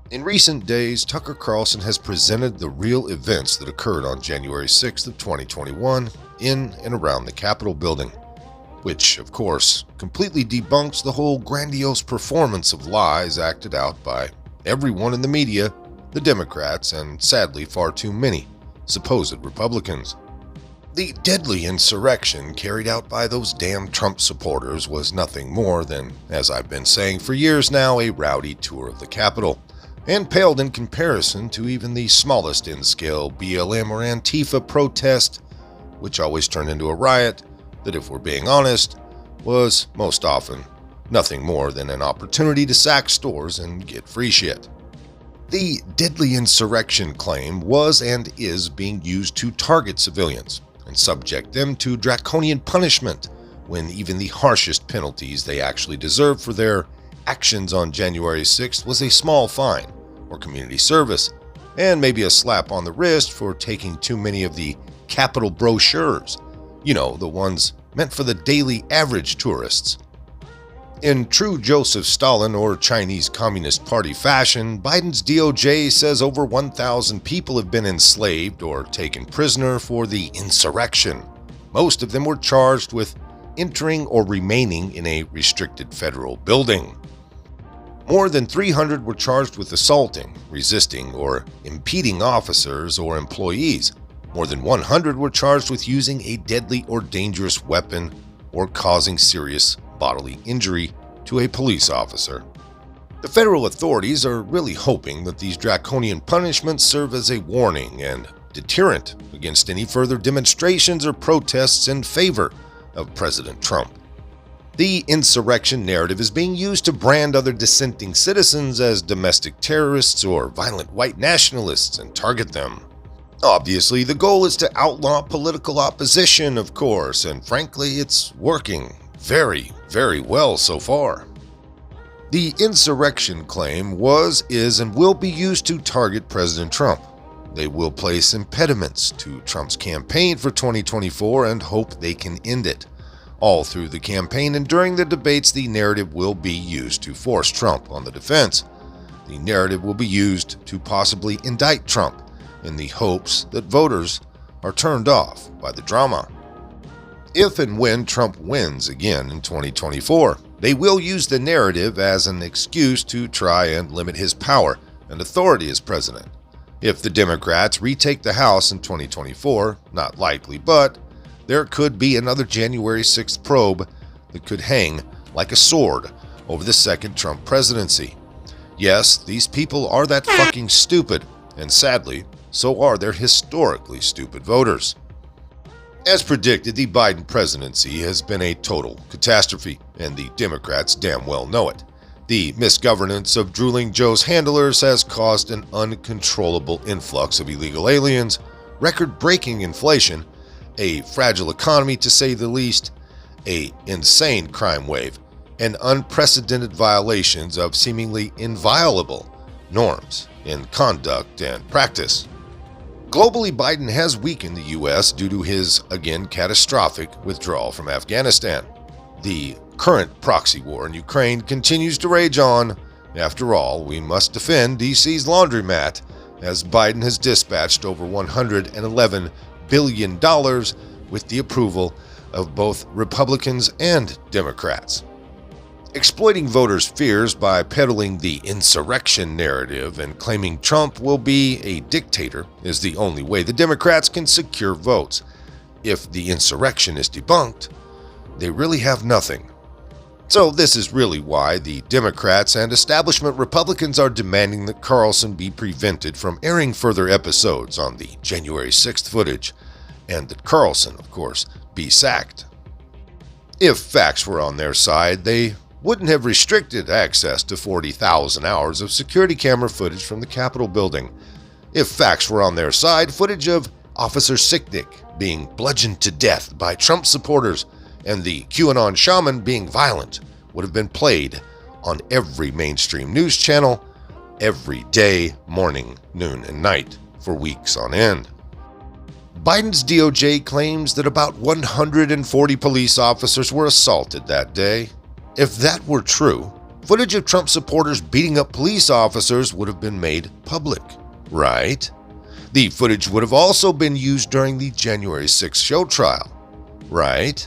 In recent days, Tucker Carlson has presented the real events that occurred on January 6th of 2021 in and around the Capitol building, which, of course, completely debunks the whole grandiose performance of lies acted out by everyone in the media, the Democrats, and sadly far too many supposed Republicans. The deadly insurrection carried out by those damn Trump supporters was nothing more than, as I've been saying for years now, a rowdy tour of the Capitol, and paled in comparison to even the smallest in-scale BLM or Antifa protest, which always turned into a riot that, if we're being honest, was most often nothing more than an opportunity to sack stores and get free shit. The deadly insurrection claim was and is being used to target civilians and subject them to draconian punishment when even the harshest penalties they actually deserve for their actions on January 6th was a small fine or community service, and maybe a slap on the wrist for taking too many of the Capitol brochures, the ones meant for the daily average tourists. In true Joseph Stalin or Chinese Communist Party fashion, Biden's DOJ says over 1,000 people have been enslaved or taken prisoner for the insurrection. Most of them were charged with entering or remaining in a restricted federal building. More than 300 were charged with assaulting, resisting, or impeding officers or employees. More than 100 were charged with using a deadly or dangerous weapon or causing serious bodily injury to a police officer. The federal authorities are really hoping that these draconian punishments serve as a warning and deterrent against any further demonstrations or protests in favor of President Trump. The insurrection narrative is being used to brand other dissenting citizens as domestic terrorists or violent white nationalists and target them. Obviously, the goal is to outlaw political opposition, of course, and frankly, it's working very, very well so far. The insurrection claim was, is, and will be used to target President Trump. They will place impediments to Trump's campaign for 2024 and hope they can end it. All through the campaign and during the debates, the narrative will be used to force Trump on the defense. The narrative will be used to possibly indict Trump in the hopes that voters are turned off by the drama. If and when Trump wins again in 2024, they will use the narrative as an excuse to try and limit his power and authority as president. If the Democrats retake the House in 2024, not likely, but there could be another January 6th probe that could hang like a sword over the second Trump presidency. Yes, these people are that fucking stupid, and sadly, so are their historically stupid voters. As predicted, the Biden presidency has been a total catastrophe, and the Democrats damn well know it. The misgovernance of Drooling Joe's handlers has caused an uncontrollable influx of illegal aliens, record-breaking inflation, a fragile economy to say the least, an insane crime wave, and unprecedented violations of seemingly inviolable norms in conduct and practice. Globally, Biden has weakened the U.S. due to his, again, catastrophic withdrawal from Afghanistan. The current proxy war in Ukraine continues to rage on. After all, we must defend D.C.'s laundromat, as Biden has dispatched over $111 billion with the approval of both Republicans and Democrats. Exploiting voters' fears by peddling the insurrection narrative and claiming Trump will be a dictator is the only way the Democrats can secure votes. If the insurrection is debunked, they really have nothing. So this is really why the Democrats and establishment Republicans are demanding that Carlson be prevented from airing further episodes on the January 6th footage, and that Carlson, of course, be sacked. If facts were on their side, they wouldn't have restricted access to 40,000 hours of security camera footage from the Capitol building. If facts were on their side, footage of Officer Sicknick being bludgeoned to death by Trump supporters and the QAnon shaman being violent would have been played on every mainstream news channel every day, morning, noon, and night for weeks on end. Biden's DOJ claims that about 140 police officers were assaulted that day. If that were true, footage of Trump supporters beating up police officers would have been made public, right? The footage would have also been used during the January 6th show trial, right?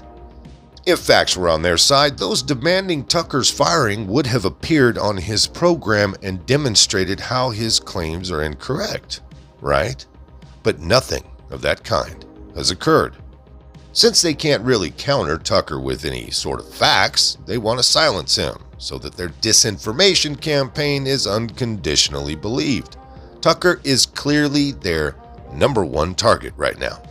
If facts were on their side, those demanding Tucker's firing would have appeared on his program and demonstrated how his claims are incorrect, right? But nothing of that kind has occurred. Since they can't really counter Tucker with any sort of facts, they want to silence him so that their disinformation campaign is unconditionally believed. Tucker is clearly their number one target right now.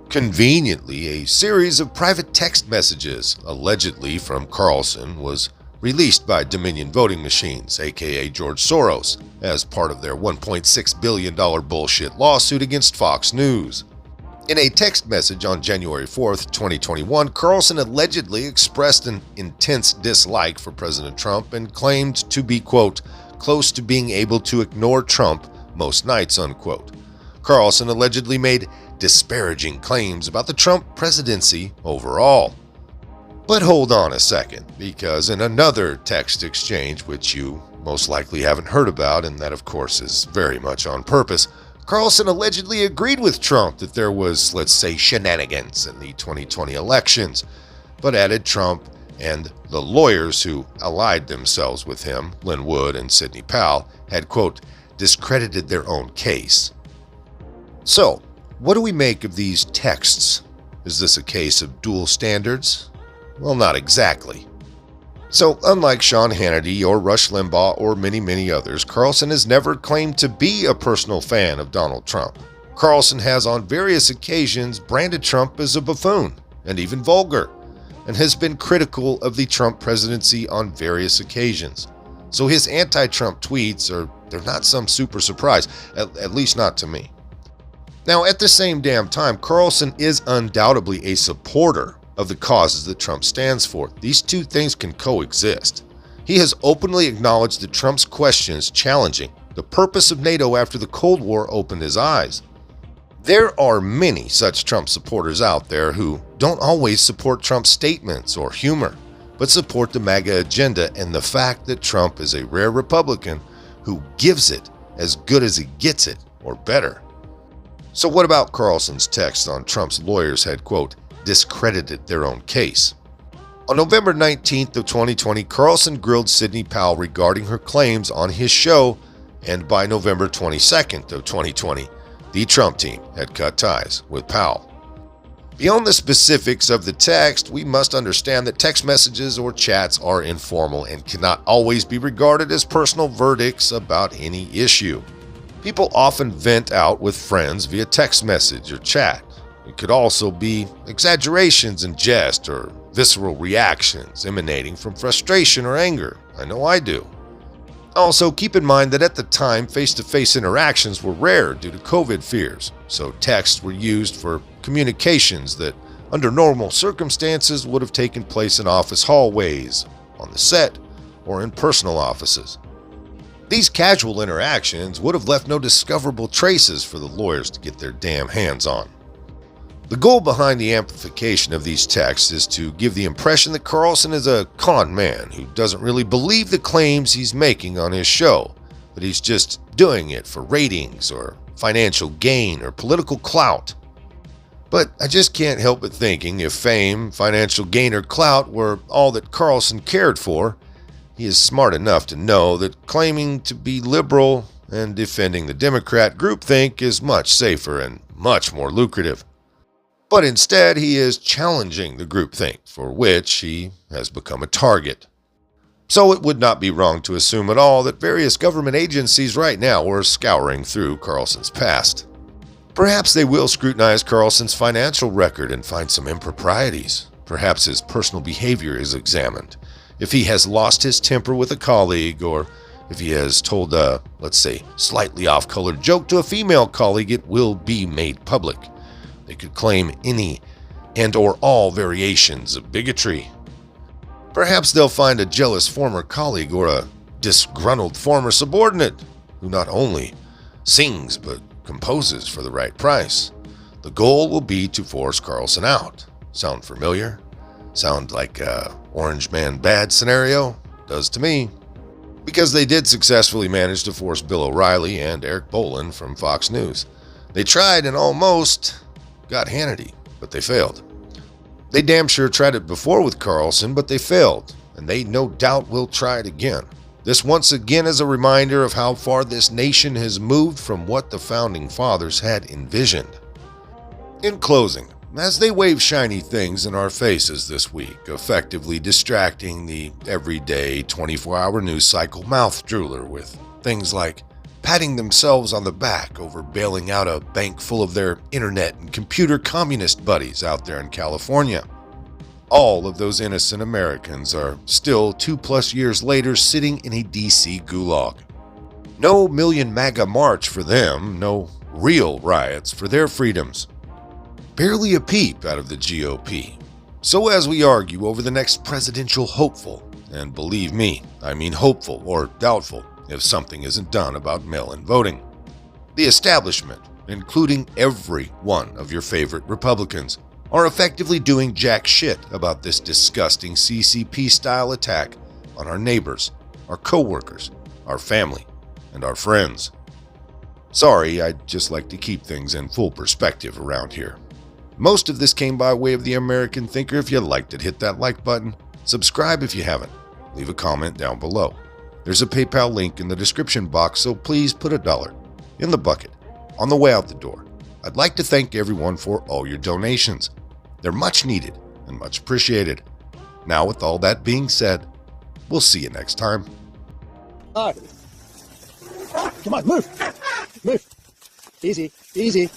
Conveniently, a series of private text messages, allegedly from Carlson, was released by Dominion Voting Machines, aka George Soros, as part of their $1.6 billion bullshit lawsuit against Fox News. In a text message on January 4th, 2021, Carlson allegedly expressed an intense dislike for President Trump and claimed to be, quote, close to being able to ignore Trump most nights, unquote. Carlson allegedly made disparaging claims about the Trump presidency overall. But hold on a second, because in another text exchange, which you most likely haven't heard about, and that of course is very much on purpose, Carlson allegedly agreed with Trump that there was, let's say, shenanigans in the 2020 elections, but added Trump and the lawyers who allied themselves with him, Lin Wood and Sidney Powell, had, quote, discredited their own case. So, what do we make of these texts? Is this a case of dual standards? Well, not exactly. So, unlike Sean Hannity or Rush Limbaugh or many others, Carlson has never claimed to be a personal fan of Donald Trump. Carlson has on various occasions branded Trump as a buffoon and even vulgar, and has been critical of the Trump presidency on various occasions. So his anti-Trump tweets they're not some super surprise, at least not to me. Now, at the same damn time, Carlson is undoubtedly a supporter of the causes that Trump stands for. These two things can coexist. He has openly acknowledged that Trump's questions challenging the purpose of NATO after the Cold War opened his eyes. There are many such Trump supporters out there who don't always support Trump's statements or humor, but support the MAGA agenda and the fact that Trump is a rare Republican who gives it as good as he gets it, or better. So what about Carlson's text on Trump's lawyers had, quote, discredited their own case? On November 19th of 2020, Carlson grilled Sidney Powell regarding her claims on his show, and by November 22nd of 2020, the Trump team had cut ties with Powell. Beyond the specifics of the text, we must understand that text messages or chats are informal and cannot always be regarded as personal verdicts about any issue. People often vent out with friends via text message or chat. It could also be exaggerations and jest or visceral reactions emanating from frustration or anger. I know I do. Also, keep in mind that at the time, face-to-face interactions were rare due to COVID fears, so texts were used for communications that, under normal circumstances, would have taken place in office hallways, on the set, or in personal offices. These casual interactions would have left no discoverable traces for the lawyers to get their damn hands on. The goal behind the amplification of these texts is to give the impression that Carlson is a con man who doesn't really believe the claims he's making on his show, that he's just doing it for ratings or financial gain or political clout. But I just can't help but thinking if fame, financial gain, or clout were all that Carlson cared for, he is smart enough to know that claiming to be liberal and defending the Democrat groupthink is much safer and much more lucrative. But instead, he is challenging the groupthink, for which he has become a target. So it would not be wrong to assume at all that various government agencies right now are scouring through Carlson's past. Perhaps they will scrutinize Carlson's financial record and find some improprieties. Perhaps his personal behavior is examined. If he has lost his temper with a colleague, or if he has told a, let's say, slightly off-colored joke to a female colleague, it will be made public. They could claim any and or all variations of bigotry. Perhaps they'll find a jealous former colleague or a disgruntled former subordinate who not only sings but composes for the right price. The goal will be to force Carlson out. Sound familiar? Sound like a Orange Man Bad scenario? does to me. Because they did successfully manage to force Bill O'Reilly and Eric Bolin from Fox News. They tried and almost got Hannity, but they failed. They damn sure tried it before with Carlson, but they failed, and they no doubt will try it again. This once again is a reminder of how far this nation has moved from what the Founding Fathers had envisioned. In closing, as they wave shiny things in our faces this week, effectively distracting the everyday 24-hour news cycle mouth drooler with things like patting themselves on the back over bailing out a bank full of their internet and computer communist buddies out there in California. All of those innocent Americans are still 2+ years later sitting in a DC gulag. No Million MAGA march for them, no real riots for their freedoms. Barely a peep out of the GOP. So as we argue over the next presidential hopeful, and believe me, I mean hopeful or doubtful if something isn't done about mail-in voting, the establishment, including every one of your favorite Republicans, are effectively doing jack shit about this disgusting CCP-style attack on our neighbors, our co-workers, our family, and our friends. Sorry, I'd just like to keep things in full perspective around here. Most of this came by way of the American Thinker. If you liked it, hit that like button. Subscribe if you haven't. Leave a comment down below. There's a PayPal link in the description box, so please put $1 in the bucket on the way out the door. I'd like to thank everyone for all your donations. They're much needed and much appreciated. Now, with all that being said, we'll see you next time. Come on, move. Move. Easy, easy.